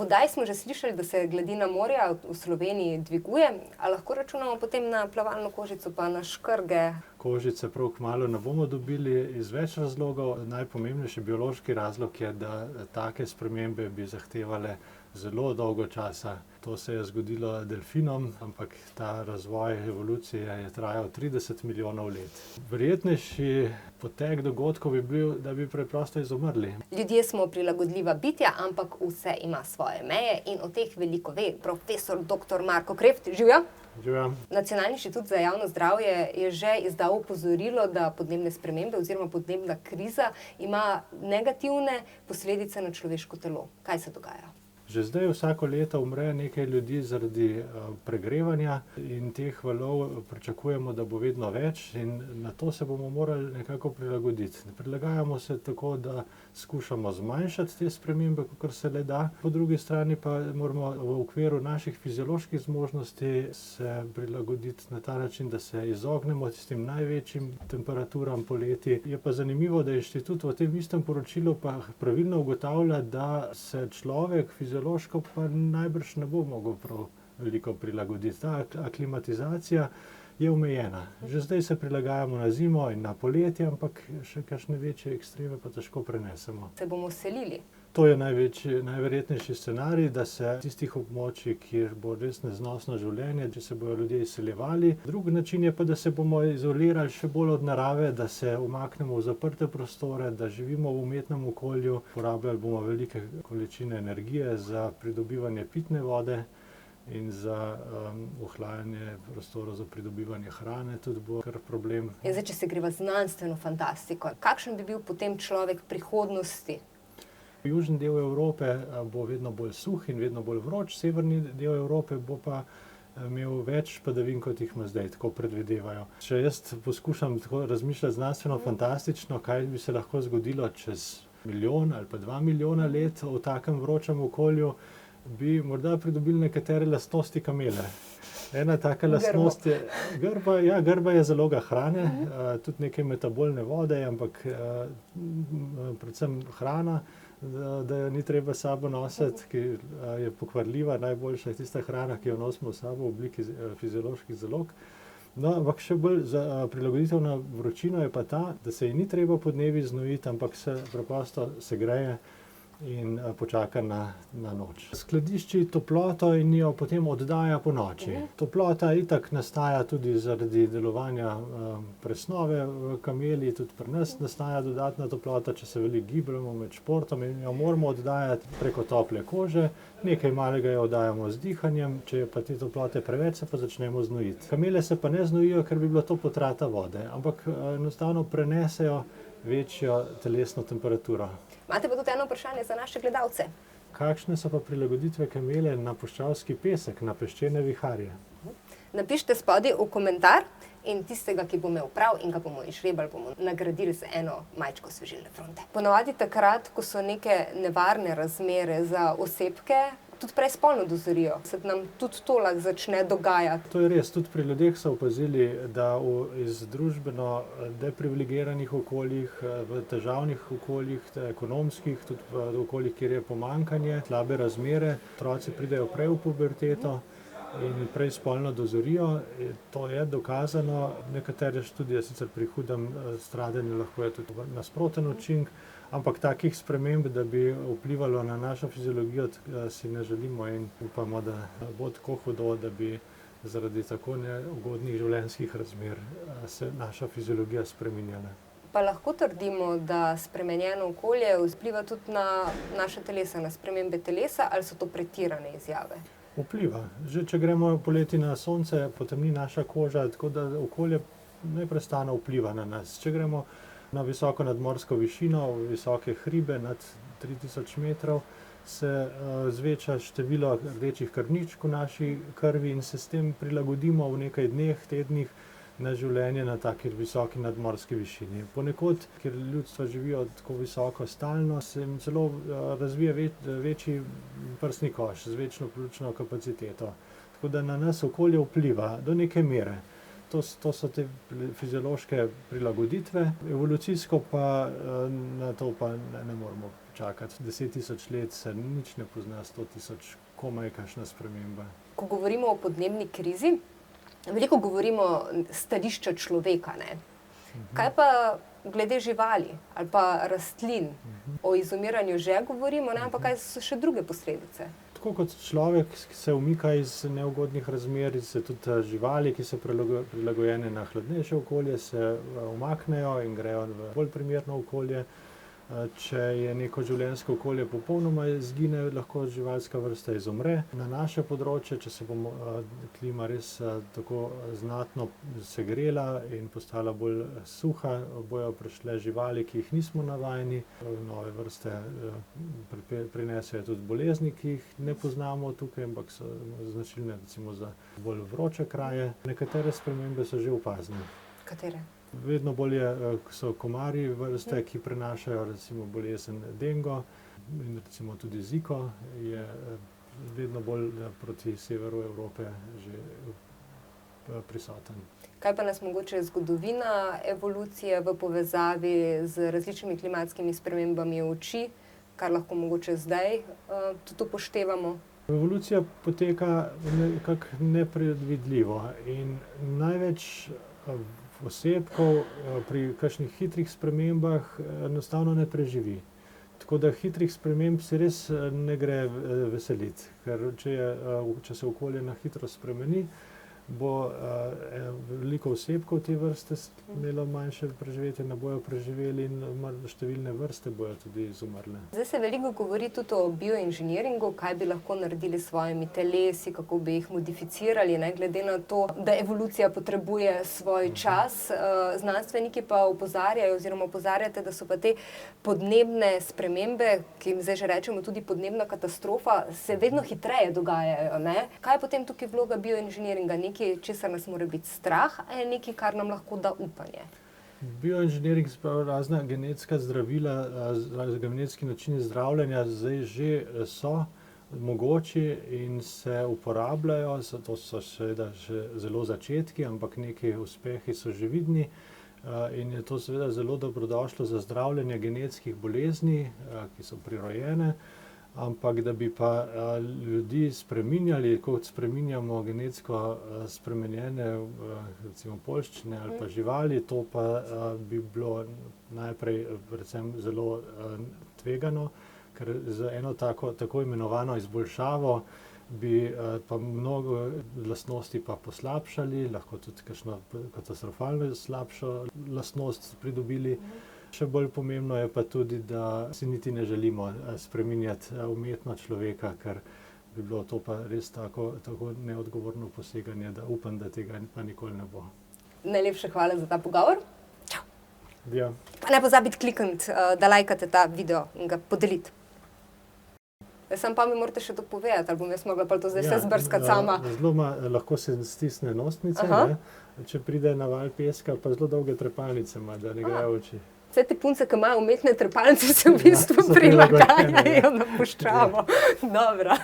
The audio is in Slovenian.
V oddaji smo že slišali, da se gladina morja v Sloveniji dviguje, a lahko računamo potem na plavalno kožico pa na škrge? Kožice prav kmalu ne bomo dobili iz več razlogov. Najpomembnejši biološki razlog je, da take spremembe bi zahtevale zelo dolgo časa. To se je zgodilo delfinom, ampak ta razvoj evolucije je trajal 30 milijonov let. Verjetnejši potek dogodkov bi bil, da bi preprosto izumrli. Ljudje smo prilagodljiva bitja, ampak vse ima svoje meje in o teh veliko ve profesor dr. Marko Kreft. Živjo! Živjo. Nacionalni inštitut za javno zdravje je že izdal opozorilo, da podnebne spremembe oziroma podnebna kriza ima negativne posledice na človeško telo. Kaj se dogaja? Že zdaj vsako leto umre nekaj ljudi zaradi pregrevanja in teh valov pričakujemo, da bo vedno več in na to se bomo morali nekako prilagoditi. Prilagajamo se tako, da skušamo zmanjšati te spremembe, kakor se le da. Po drugi strani pa moramo v okviru naših fizioloških zmožnosti se prilagoditi na ta način, da se izognemo tistim največjim temperaturam poleti. Je pa zanimivo, da inštitut v tem istem poročilu pa pravilno ugotavlja, da se človek fiziološko pa najbrž ne bo mogel prav veliko prilagoditi. Ta aklimatizacija je omejena. Že zdaj se prilagajamo na zimo in na poletje, ampak še kakšne večje ekstreme pa težko prenesemo. Se bomo selili? To je najverjetnejši scenarij, da se tistih območij, kjer bo res neznosno življenje, če se bodo ljudje izseljevali. Drugi način je pa, da se bomo izolirali še bolj od narave, da se umaknemo v zaprte prostore, da živimo v umetnem okolju, porabljali bomo velike količine energije za pridobivanje pitne vode in za ohlajanje prostorov za pridobivanje hrane, tudi bo kar problem. In zdaj, če se greva znanstveno fantastiko, kakšen bi bil potem človek prihodnosti? Južni del Evrope bo vedno bolj suh in vedno bolj vroč, severni del Evrope bo pa imel več padavin, kot jih ima zdaj, tako predvidevajo. Če jaz poskušam tako razmišljati znanstveno fantastično, kaj bi se lahko zgodilo čez 1 milijon ali pa 2 milijona let v takem vročem okolju, bi morda pridobili nekatere lastnosti kamele. Ena taka lastnost je grba. Ja, grba je zaloga hrane, tudi nekaj metabolne vode, ampak predvsem hrana, da jo ni treba s sabo nositi, ki je pokvarljiva. Najboljša je tista hrana, ki jo nosimo s sabo v obliki fizioloških zalog. No, ampak še bolj prilagoditev na vročino je pa ta, da se ji ni treba podnevi znojiti, ampak se preprosto segreje in počaka na noč. Skladišči toploto in jo potem oddaja ponoči. Toplota itak nastaja tudi zaradi delovanja presnove v kameli, tudi pri nas nastaja dodatna toplota, če se veliko gibljemo med športom in jo moramo oddajati preko tople kože. Nekaj malega jo oddajamo z dihanjem, če je pa te toplote preveč, se pa začnemo znojiti. Kamele se pa ne znojijo, ker bi bila to potrata vode, ampak enostavno prenesejo večjo telesno temperaturo. Imate pa tudi eno vprašanje za naše gledalce. Kakšne so pa prilagoditve kamele na puščavski pesek, na peščene viharje? Napišite spodaj v komentar in tistega, ki bo imel prav in ga bomo izžrebali, bomo nagradili z eno majčko osvežilne fronte. Ponavadi takrat, ko so neke nevarne razmere za osebke, tudi prej spolno dozorijo, se nam tudi to lahko začne dogajati. To je res, tudi pri ljudeh so opazili, da iz družbeno deprivilegiranih okoljih, v težavnih okoljih, ekonomskih, tudi v okoljih, kjer je pomanjkanje, slabe razmere, otroci pridejo prej v puberteto in prej spolno dozorijo. To je dokazano. Nekatere študije sicer pri hudem stradanju lahko je tudi nasproten učinek, ampak takih sprememb, da bi vplivalo na našo fiziologijo, si ne želimo in upamo, da bo tako hudo, da bi zaradi tako neugodnih življenjskih razmer se naša fiziologija spreminjala. Pa lahko trdimo, da spremenjeno okolje vpliva tudi na naše telesa, na spremembe telesa, ali so to pretirane izjave? Vpliva. Že če gremo poleti na sonce, potemni naša koža, tako da okolje neprestano vpliva na nas. Če gremo na visoko nadmorsko višino, v visoke hribe nad 3000 metrov, se zveča število rdečih krvničk v naši krvi in se s tem prilagodimo v nekaj dneh, tednih na življenje na taki visoki nadmorski višini. Ponekod, kjer ljudstva živijo tako visoko stalno, se jim celo razvije večji prsni koš z večno pljučno kapaciteto. Tako da na nas okolje vpliva do neke mere. To so te fiziološke prilagoditve, evolucijsko pa na to pa ne moremo čakati 10.000 let, se nič ne pozna, 100.000, komaj kakšna sprememba. Ko govorimo o podnebni krizi, veliko govorimo stališča človeka, ne? Kaj pa glede živali ali pa rastlin? O izumiranju že govorimo, ne? Ampak kaj so še druge posledice? Tako kot človek, ki se umika iz neugodnih razmer, se tudi živali, ki so prilagojene na hladnejše okolje, se umaknejo in grejo v bolj primerno okolje. Če je neko življenjsko okolje popolnoma izgine, lahko živalska vrsta izumre. Na naše področje, če se bo klima res tako znatno segrela in postala bolj suha, bojo prišle živali, ki jih nismo navajeni. Nove vrste prinesejo tudi bolezni, ki jih ne poznamo tukaj, ampak so značilne recimo za bolj vroče kraje. Nekatere spremembe so že opazne. Katere? Vedno bolje so komarji vrste, ki prenašajo recimo bolezen dengo in recimo tudi ziko je vedno bolj proti severu Evrope že prisoten. Kaj pa nas mogoče zgodovina evolucije v povezavi z različnimi klimatskimi spremembami uči, kar lahko mogoče zdaj tudi upoštevamo? Evolucija poteka nekako nepredvidljivo in največ osebkov pri kakšnih hitrih spremembah enostavno ne preživi. Tako da hitrih sprememb si res ne gre veseliti, ker če se okolje na hitro spremeni, bo veliko osebkov te vrste imelo manjše preživetje, ne bojo preživeli in številne vrste bojo tudi izumrle. Zdaj se veliko govori tudi o bioinženiringu, kaj bi lahko naredili s svojimi telesi, kako bi jih modificirali, ne, glede na to, da evolucija potrebuje svoj čas. Znanstveniki pa opozarjajo oziroma opozarjate, da so pa te podnebne spremembe, ki jim zdaj že rečemo tudi podnebna katastrofa, se vedno hitreje dogajajo, ne. Kaj je potem tukaj vloga bioinženiringa? Nekaj, česar nas mora biti strah, ali nekaj, kar nam lahko da upanje? Bioinženiring, razna genetska zdravila, genetski načini zdravljenja zdaj že so mogoči in se uporabljajo, to so seveda še zelo začetki, ampak neki uspehi so že vidni in je to seveda zelo dobrodošlo za zdravljenje genetskih bolezni, ki so prirojene. Ampak da bi pa ljudi spreminjali, kot spreminjamo genetsko spremenjene recimo poljščine ali pa živali, to pa bi bilo najprej predvsem zelo tvegano, ker z eno tako imenovano izboljšavo bi pa mnogo lastnosti pa poslabšali, lahko tudi kakšno katastrofalno slabšo lastnost pridobili. Še bolj pomembno je pa tudi, da si niti ne želimo spreminjati umetno človeka, ker bi bilo to pa res tako neodgovorno poseganje, da upam, da tega pa nikoli ne bo. Najlepša hvala za ta pogovor. Čau. Ja. Pa ne pozabite klikniti, da lajkate ta video in ga podeliti. Sam pa mi morate še to povedati, ali bom jaz mogla pa to zdaj vse zbrskati sama. Zelo lahko se stisne nosnice, ne? Če pride naval peska, pa zelo dolge trepalnice ima, da ne grejo oči. Vse te punce, ki imajo umetne trepalnice, se v bistvu prilagajajo na puščavo. Dobro.